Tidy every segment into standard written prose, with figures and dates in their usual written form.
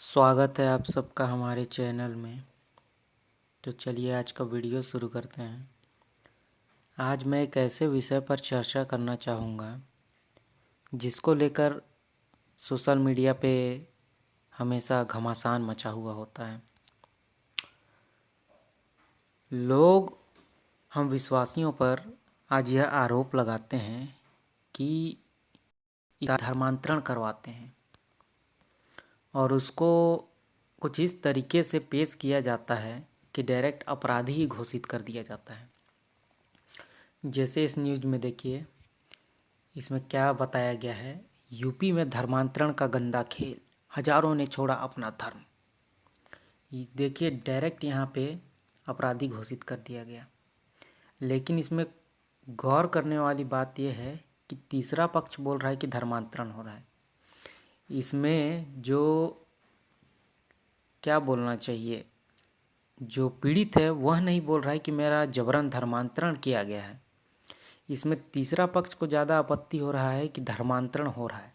स्वागत है आप सबका हमारे चैनल में। तो चलिए आज का वीडियो शुरू करते हैं। आज मैं एक ऐसे विषय पर चर्चा करना चाहूँगा जिसको लेकर सोशल मीडिया पे हमेशा घमासान मचा हुआ होता है। लोग हम विश्वासियों पर आज यह आरोप लगाते हैं कि धर्मांतरण करवाते हैं और उसको कुछ इस तरीके से पेश किया जाता है कि डायरेक्ट अपराधी ही घोषित कर दिया जाता है। जैसे इस न्यूज़ में देखिए, इसमें क्या बताया गया है। यूपी में धर्मांतरण का गंदा खेल, हजारों ने छोड़ा अपना धर्म। ये देखिए, डायरेक्ट यहाँ पे अपराधी घोषित कर दिया गया। लेकिन इसमें गौर करने वाली बात यह है कि तीसरा पक्ष बोल रहा है कि धर्मांतरण हो रहा है। इसमें जो क्या बोलना चाहिए, जो पीड़ित है वह नहीं बोल रहा है कि मेरा जबरन धर्मांतरण किया गया है। इसमें तीसरा पक्ष को ज़्यादा आपत्ति हो रहा है कि धर्मांतरण हो रहा है,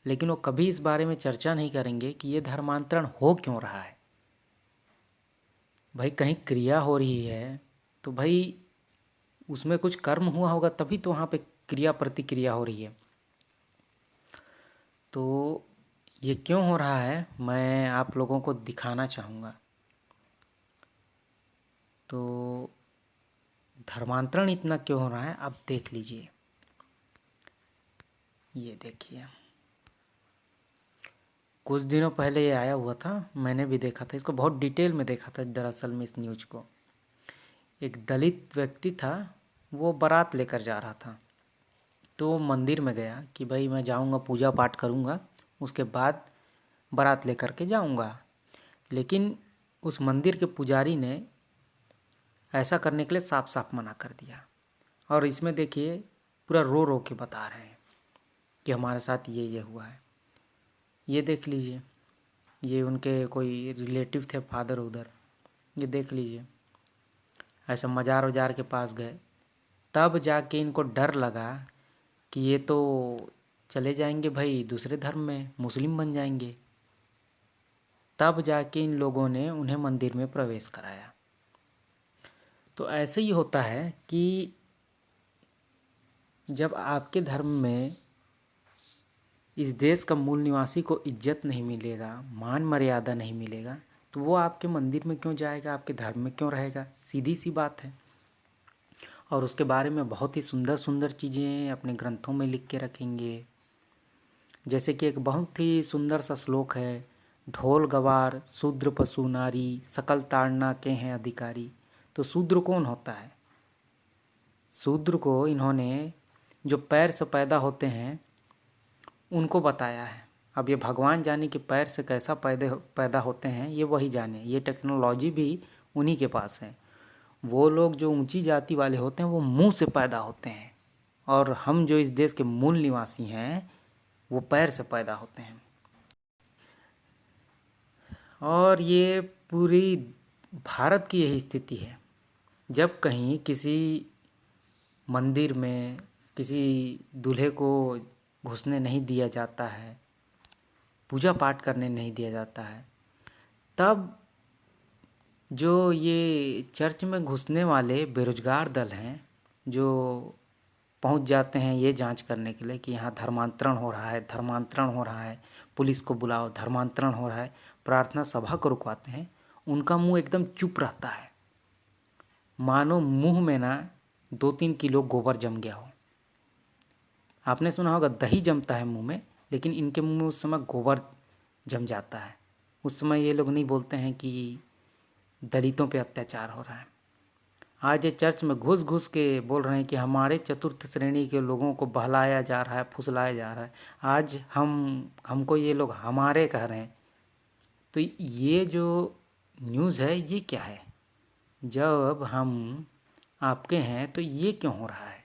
लेकिन वो कभी इस बारे में चर्चा नहीं करेंगे कि ये धर्मांतरण हो क्यों रहा है। भाई कहीं क्रिया हो रही है तो भाई उसमें कुछ कर्म हुआ होगा, तभी तो वहाँ पे क्रिया प्रतिक्रिया हो रही है। तो ये क्यों हो रहा है मैं आप लोगों को दिखाना चाहूँगा। तो धर्मांतरण इतना क्यों हो रहा है आप देख लीजिए। ये देखिए, कुछ दिनों पहले ये आया हुआ था, मैंने भी देखा था इसको, बहुत डिटेल में देखा था दरअसल में इस न्यूज़ को। एक दलित व्यक्ति था, वो बारात लेकर जा रहा था, तो मंदिर में गया कि भाई मैं जाऊंगा, पूजा पाठ करूंगा, उसके बाद बारात लेकर के जाऊंगा। लेकिन उस मंदिर के पुजारी ने ऐसा करने के लिए साफ साफ मना कर दिया। और इसमें देखिए पूरा रो रो के बता रहे हैं कि हमारे साथ ये हुआ है। ये देख लीजिए, ये उनके कोई रिलेटिव थे, फादर उधर। ये देख लीजिए, ऐसा मज़ार वजार के पास गए, तब जाके इनको डर लगा कि ये तो चले जाएंगे भाई दूसरे धर्म में, मुस्लिम बन जाएंगे। तब जाके इन लोगों ने उन्हें मंदिर में प्रवेश कराया। तो ऐसे ही होता है कि जब आपके धर्म में इस देश का मूल निवासी को इज्जत नहीं मिलेगा, मान मर्यादा नहीं मिलेगा, तो वो आपके मंदिर में क्यों जाएगा, आपके धर्म में क्यों रहेगा। सीधी सी बात है। और उसके बारे में बहुत ही सुंदर सुंदर चीज़ें अपने ग्रंथों में लिख के रखेंगे। जैसे कि एक बहुत ही सुंदर सा श्लोक है, ढोल गवार शूद्र पशु नारी, सकल ताड़ना के हैं अधिकारी। तो शूद्र कौन होता है? शूद्र को इन्होंने जो पैर से पैदा होते हैं उनको बताया है। अब ये भगवान जाने कि पैर से कैसा पैदा होते हैं, ये वही जाने। ये टेक्नोलॉजी भी उन्हीं के पास है। वो लोग जो ऊंची जाति वाले होते हैं वो मुंह से पैदा होते हैं, और हम जो इस देश के मूल निवासी हैं वो पैर से पैदा होते हैं। और ये पूरी भारत की यही स्थिति है। जब कहीं किसी मंदिर में किसी दूल्हे को घुसने नहीं दिया जाता है, पूजा पाठ करने नहीं दिया जाता है, तब जो ये चर्च में घुसने वाले बेरोजगार दल हैं, जो पहुंच जाते हैं ये जांच करने के लिए कि यहाँ धर्मांतरण हो रहा है, धर्मांतरण हो रहा है, पुलिस को बुलाओ, धर्मांतरण हो रहा है, प्रार्थना सभा को रुकवाते हैं, उनका मुंह एकदम चुप रहता है, मानो मुंह में ना 2-3 किलो गोबर जम गया हो। आपने सुना होगा दही जमता है मुंह में, लेकिन इनके मुंह में उस समय गोबर जम जाता है। उस समय ये लोग नहीं बोलते हैं कि दलितों पे अत्याचार हो रहा है। आज ये चर्च में घुस घुस के बोल रहे हैं कि हमारे चतुर्थ श्रेणी के लोगों को बहलाया जा रहा है, फुसलाया जा रहा है। आज हमको ये लोग हमारे कह रहे हैं। तो ये जो न्यूज़ है ये क्या है? जब हम आपके हैं तो ये क्यों हो रहा है?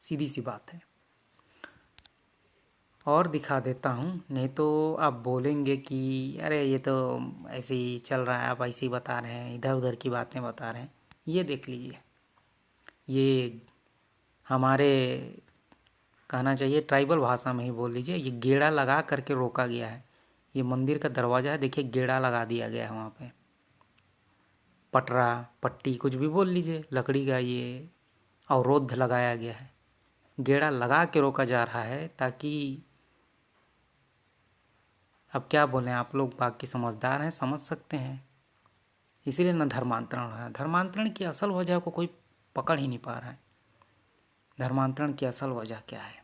सीधी सी बात है। और दिखा देता हूँ, नहीं तो आप बोलेंगे कि अरे ये तो ऐसे ही चल रहा है, आप ऐसे ही बता रहे हैं, इधर उधर की बातें बता रहे हैं। ये देख लीजिए, ये हमारे कहना चाहिए ट्राइबल भाषा में ही बोल लीजिए, ये गेड़ा लगा करके रोका गया है। ये मंदिर का दरवाज़ा है, देखिए गेड़ा लगा दिया गया है वहाँ पे, पटरा पट्टी कुछ भी बोल लीजिए, लकड़ी का ये अवरोध लगाया गया है, गेड़ा लगा के रोका जा रहा है ताकि, अब क्या बोलें, आप लोग बाकी समझदार हैं, समझ सकते हैं। इसीलिए ना धर्मांतरण हो रहा है। धर्मांतरण की असल वजह को कोई पकड़ ही नहीं पा रहा है। धर्मांतरण की असल वजह क्या है?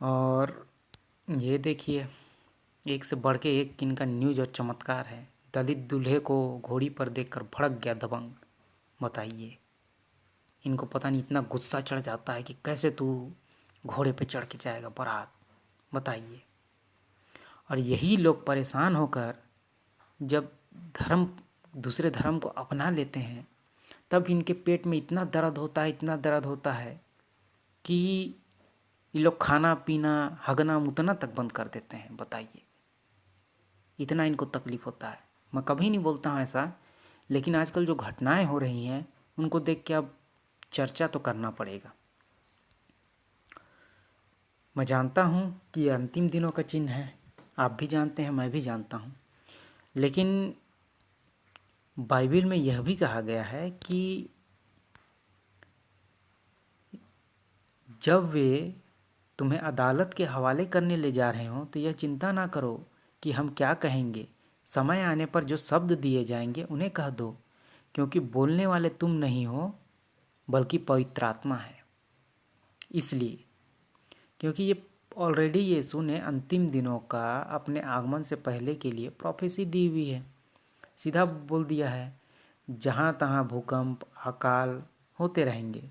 और ये देखिए, एक से बढ़ के एक इनका न्यूज़ और चमत्कार है। दलित दूल्हे को घोड़ी पर देखकर भड़क गया दबंग। बताइए, इनको पता नहीं इतना गुस्सा चढ़ जाता है कि कैसे तू घोड़े पे चढ़ के जाएगा बारात, बताइए। और यही लोग परेशान होकर जब दूसरे धर्म को अपना लेते हैं, तब इनके पेट में इतना दर्द होता है, इतना दर्द होता है कि ये लोग खाना पीना हगना मुतना तक बंद कर देते हैं। बताइए, इतना इनको तकलीफ़ होता है। मैं कभी नहीं बोलता हूँ ऐसा, लेकिन आजकल जो घटनाएं हो रही हैं उनको देख के अब चर्चा तो करना पड़ेगा। मैं जानता हूँ कि ये अंतिम दिनों का चिन्ह है, आप भी जानते हैं, मैं भी जानता हूँ, लेकिन बाइबल में यह भी कहा गया है कि जब वे तुम्हें अदालत के हवाले करने ले जा रहे हों तो यह चिंता ना करो कि हम क्या कहेंगे। समय आने पर जो शब्द दिए जाएंगे उन्हें कह दो, क्योंकि बोलने वाले तुम नहीं हो बल्कि पवित्र आत्मा है। इसलिए क्योंकि ये ऑलरेडी यीशु ने अंतिम दिनों का अपने आगमन से पहले के लिए प्रोफेसी दी हुई है। सीधा बोल दिया है, जहाँ तहाँ भूकंप अकाल होते रहेंगे।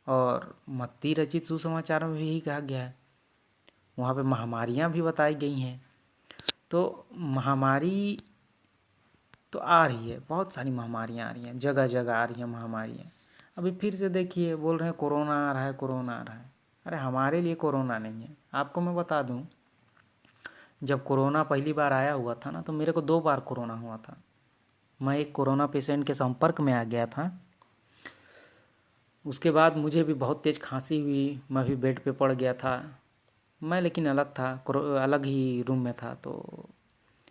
और मत्ती रचित सुसमाचार में भी यही कहा गया है। वहाँ पे महामारियाँ भी बताई गई हैं। तो महामारी तो आ रही है, बहुत सारी महामारियाँ आ रही हैं, जगह जगह आ रही हैं महामारियाँ। अभी फिर से देखिए, बोल रहे हैं कोरोना आ रहा है, कोरोना आ रहा है। अरे हमारे लिए कोरोना नहीं है। आपको मैं बता दूं, जब कोरोना पहली बार आया हुआ था ना, तो मेरे को 2 बार कोरोना हुआ था। मैं एक कोरोना पेशेंट के संपर्क में आ गया था। उसके बाद मुझे भी बहुत तेज़ खांसी हुई, मैं भी बेड पे पड़ गया था। मैं लेकिन अलग था, अलग ही रूम में था। तो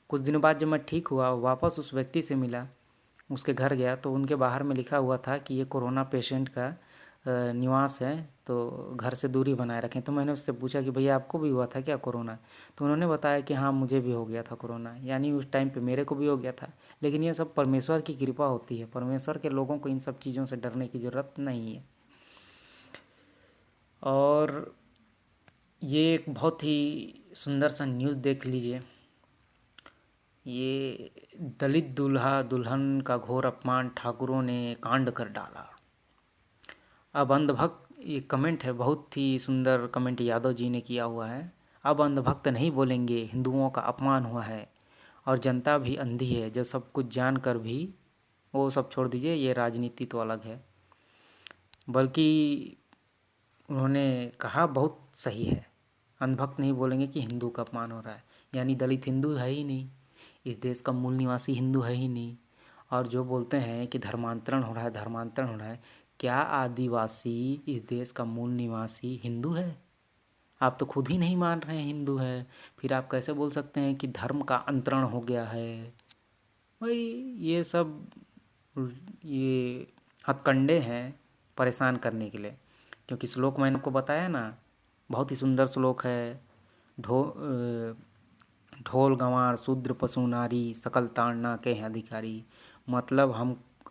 कुछ दिनों बाद जब मैं ठीक हुआ, वापस उस व्यक्ति से मिला, उसके घर गया, तो उनके बाहर में लिखा हुआ था कि ये कोरोना पेशेंट का निवास है, तो घर से दूरी बनाए रखें। तो मैंने उससे पूछा कि भैया आपको भी हुआ था क्या कोरोना? तो उन्होंने बताया कि हाँ मुझे भी हो गया था कोरोना। यानी उस टाइम पे मेरे को भी हो गया था। लेकिन ये सब परमेश्वर की कृपा होती है। परमेश्वर के लोगों को इन सब चीज़ों से डरने की ज़रूरत नहीं है। और ये एक बहुत ही सुंदर सा न्यूज़ देख लीजिए। ये दलित दूल्हा दुल्हन का घोर अपमान, ठाकुरों ने कांड कर डाला। अब अंधभक्त, ये कमेंट है, बहुत ही सुंदर कमेंट यादव जी ने किया हुआ है। अब अंधभक्त नहीं बोलेंगे हिंदुओं का अपमान हुआ है, और जनता भी अंधी है जो सब कुछ जान कर भी, वो सब छोड़ दीजिए, ये राजनीति तो अलग है। बल्कि उन्होंने कहा बहुत सही है, अंधभक्त नहीं बोलेंगे कि हिंदू का अपमान हो रहा है। यानी दलित हिंदू है ही नहीं, इस देश का मूल निवासी हिंदू है ही नहीं। और जो बोलते हैं कि धर्मांतरण हो रहा है, धर्मांतरण हो रहा है, क्या आदिवासी इस देश का मूल निवासी हिंदू है? आप तो खुद ही नहीं मान रहे हैं हिंदू है, फिर आप कैसे बोल सकते हैं कि धर्म का अंतरण हो गया है? भाई ये सब, ये हथकंडे हैं परेशान करने के लिए। क्योंकि श्लोक मैंने आपको बताया ना, बहुत ही सुंदर श्लोक है। ढोल गंवार शूद्र पशु नारी सकल ताड़ना के हैं अधिकारी। मतलब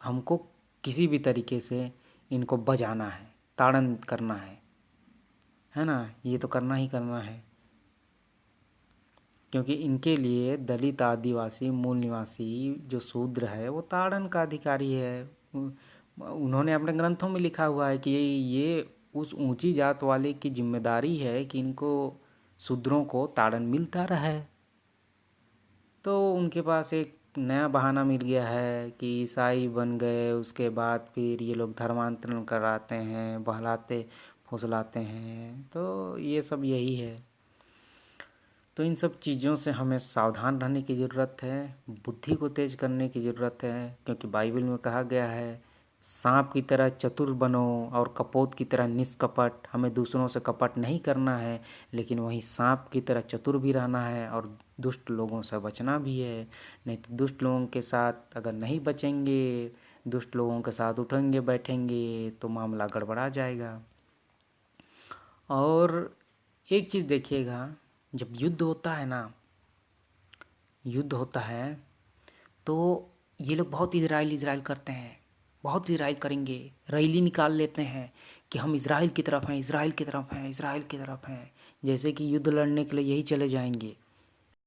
हमको किसी भी तरीके से इनको बजाना है, ताड़न करना है ना? ये तो करना ही करना है, क्योंकि इनके लिए दलित आदिवासी मूल निवासी जो शूद्र है वो ताड़न का अधिकारी है। उन्होंने अपने ग्रंथों में लिखा हुआ है कि ये उस ऊंची जात वाले की जिम्मेदारी है कि इनको शूद्रों को ताड़न मिलता रहे। तो उनके पास एक नया बहाना मिल गया है कि ईसाई बन गए, उसके बाद फिर ये लोग धर्मांतरण कराते हैं, बहलाते फुसलाते हैं। तो ये सब यही है। तो इन सब चीज़ों से हमें सावधान रहने की ज़रूरत है, बुद्धि को तेज करने की ज़रूरत है। क्योंकि बाइबल में कहा गया है, सांप की तरह चतुर बनो और कपोत की तरह निष्कपट। हमें दूसरों से कपट नहीं करना है, लेकिन वहीं सांप की तरह चतुर भी रहना है और दुष्ट लोगों से बचना भी है। नहीं तो दुष्ट लोगों के साथ अगर नहीं बचेंगे, दुष्ट लोगों के साथ उठेंगे बैठेंगे तो मामला गड़बड़ा जाएगा। और एक चीज़ देखिएगा, जब युद्ध होता है ना, युद्ध होता है तो ये लोग बहुत इजराइल करते हैं, बहुत इजराइल करेंगे, रैली निकाल लेते हैं कि हम इजराइल की तरफ हैं, इजराइल की तरफ हैं, इजराइल की तरफ हैं, जैसे कि युद्ध लड़ने के लिए यही चले जाएंगे,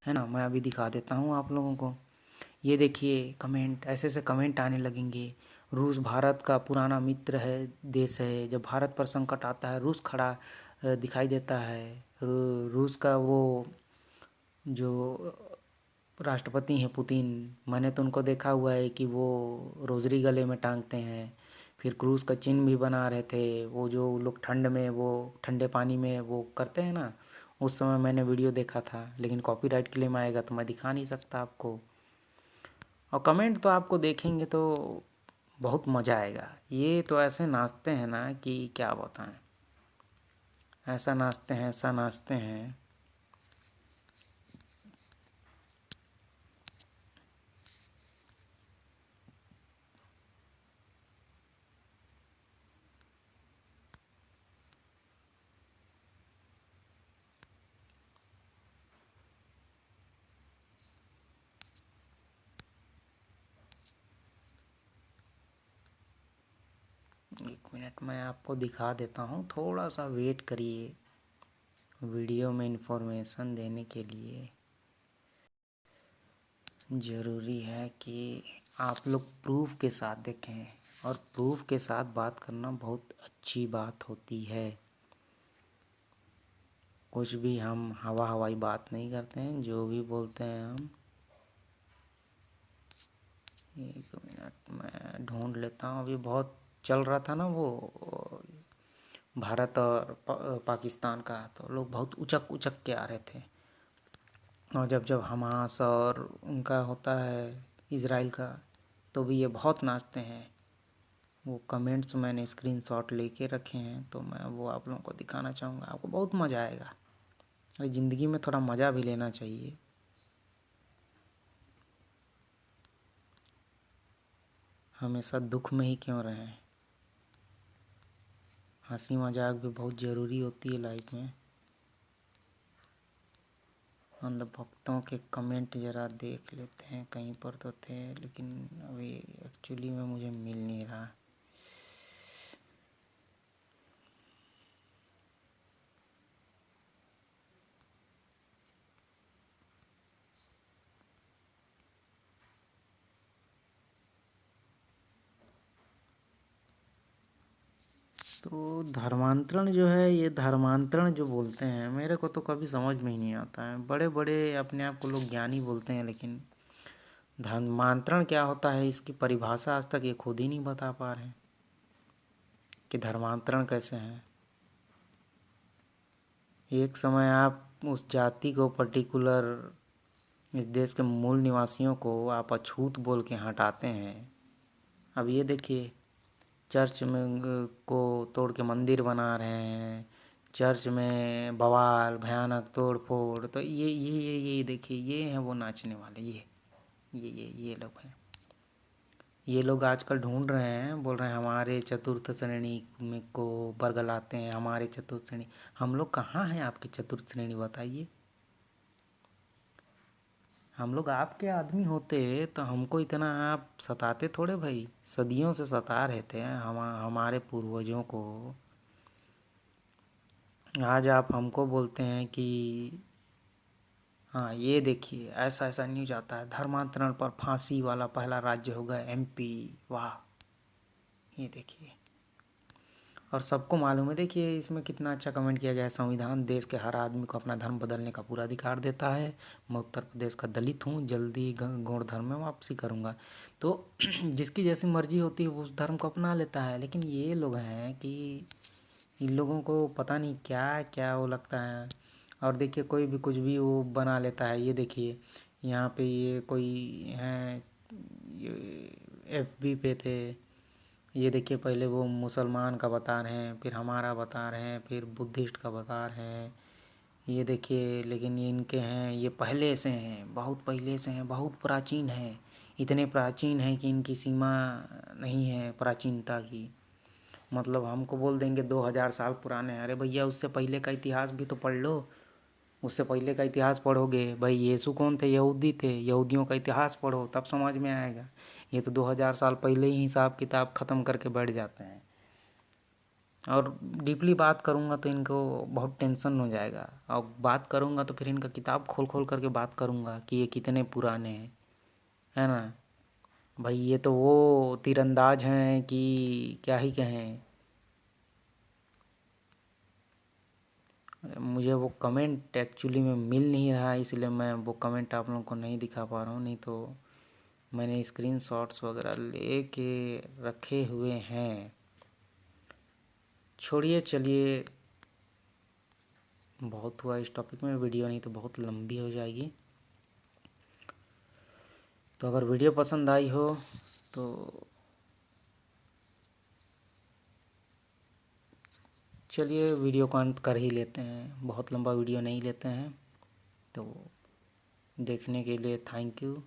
है ना। मैं अभी दिखा देता हूँ आप लोगों को। ये देखिए कमेंट, ऐसे ऐसे कमेंट आने लगेंगे। रूस भारत का पुराना मित्र है, देश है। जब भारत पर संकट आता है रूस खड़ा दिखाई देता है। रूस का वो जो राष्ट्रपति हैं पुतिन, मैंने तो उनको देखा हुआ है कि वो रोजरी गले में टांगते हैं। फिर क्रूस का चिन्ह भी बना रहे थे। वो जो लोग ठंड में वो ठंडे पानी में वो करते हैं ना, उस समय मैंने वीडियो देखा था, लेकिन कॉपीराइट क्लेम आएगा तो मैं दिखा नहीं सकता आपको। और कमेंट तो आपको देखेंगे तो बहुत मज़ा आएगा। ये तो ऐसे नाचते हैं ना कि क्या बताएं, ऐसा नाचते हैं, ऐसा नाचते हैं। एक मिनट मैं आपको दिखा देता हूँ, थोड़ा सा वेट करिए। वीडियो में इंफॉर्मेशन देने के लिए ज़रूरी है कि आप लोग प्रूफ के साथ देखें, और प्रूफ के साथ बात करना बहुत अच्छी बात होती है। कुछ भी हम हवाई बात नहीं करते हैं, जो भी बोलते हैं हम। एक मिनट मैं ढूंढ लेता हूँ। अभी बहुत चल रहा था ना वो भारत और पाकिस्तान का, तो लोग बहुत उचक उचक के आ रहे थे। और जब जब हमास और उनका होता है इज़राइल का, तो भी ये बहुत नाचते हैं। वो कमेंट्स मैंने स्क्रीनशॉट लेके रखे हैं, तो मैं वो आप लोगों को दिखाना चाहूँगा। आपको बहुत मज़ा आएगा। अरे ज़िंदगी में थोड़ा मज़ा भी लेना चाहिए। हमेशा दुख में ही क्यों रहें। हंसी मजाक भी बहुत ज़रूरी होती है लाइफ में। अंधभक्तों के कमेंट ज़रा देख लेते हैं, कहीं पर तो थे लेकिन अभी एक्चुअली में मुझे मिल नहीं रहा। तो धर्मांतरण जो है, ये धर्मांतरण जो बोलते हैं, मेरे को तो कभी समझ में ही नहीं आता है। बड़े बड़े अपने आप को लोग ज्ञानी बोलते हैं, लेकिन धर्मांतरण क्या होता है इसकी परिभाषा आज तक ये खुद ही नहीं बता पा रहे हैं कि धर्मांतरण कैसे है। एक समय आप उस जाति को, पर्टिकुलर इस देश के मूल निवासियों को आप अछूत बोल के हटाते हैं। अब ये देखिए, चर्च में को तोड़ के मंदिर बना रहे हैं, चर्च में बवाल भयानक तोड़ फोड़। तो ये देखिए, ये हैं वो नाचने वाले। ये लोग हैं। ये लोग आजकल ढूंढ रहे हैं, बोल रहे हैं हमारे चतुर्थ श्रेणी में को बरगलाते हैं, हमारे चतुर्थ श्रेणी। हम लोग कहाँ हैं आपके चतुर्थ श्रेणी, बताइए। हम लोग आपके आदमी होते तो हमको इतना आप सताते थोड़े भाई। सदियों से सता रहे थे हमारे पूर्वजों को। आज आप हमको बोलते हैं कि हाँ ये देखिए, ऐसा ऐसा न्यूज आता है, धर्मांतरण पर फांसी वाला पहला राज्य होगा एमपी। वाह, ये देखिए। और सबको मालूम है, देखिए इसमें कितना अच्छा कमेंट किया गया है। संविधान देश के हर आदमी को अपना धर्म बदलने का पूरा अधिकार देता है। मैं उत्तर प्रदेश का दलित हूँ, जल्दी गौड़ धर्म में वापसी करूँगा। तो जिसकी जैसी मर्जी होती है वो उस धर्म को अपना लेता है। लेकिन ये लोग हैं कि इन लोगों को पता नहीं क्या क्या वो लगता है। और देखिए कोई भी कुछ भी वो बना लेता है। ये देखिए यहाँ पे ये कोई हैं, ये एफबी पे थे, ये देखिए, पहले वो मुसलमान का बता रहे हैं, फिर हमारा बता रहे हैं, फिर बुद्धिस्ट का बता रहे हैं। ये देखिए, लेकिन ये इनके हैं, ये पहले से हैं, बहुत पहले से हैं, बहुत प्राचीन हैं। इतने प्राचीन हैं कि इनकी सीमा नहीं है प्राचीनता की। मतलब हमको बोल देंगे 2000 साल पुराने हैं। अरे भैया, उससे पहले का इतिहास भी तो पढ़ लो। उससे पहले का इतिहास पढ़ोगे, भाई यीशु कौन थे? यहूदी थे। यहूदियों का इतिहास पढ़ो, तब समझ में आएगा। ये तो 2000 साल पहले ही हिसाब किताब ख़त्म करके बैठ जाते हैं। और डीपली बात करूँगा तो इनको बहुत टेंशन हो जाएगा, और बात करूँगा तो फिर इनका किताब खोल खोल करके बात करूँगा कि ये कितने पुराने हैं, है ना। भाई ये तो वो तीरंदाज हैं कि क्या ही कहें। मुझे वो कमेंट एक्चुअली में मिल नहीं रहा है, इसलिए मैं वो कमेंट आप लोगों को नहीं दिखा पा रहा हूँ। नहीं तो मैंने स्क्रीनशॉट्स वगैरह लेके रखे हुए हैं। छोड़िए, चलिए, बहुत हुआ इस टॉपिक में। वीडियो नहीं तो बहुत लंबी हो जाएगी। तो अगर वीडियो पसंद आई हो तो चलिए वीडियो को अंत कर ही लेते हैं। बहुत लंबा वीडियो नहीं लेते हैं। तो देखने के लिए थैंक यू।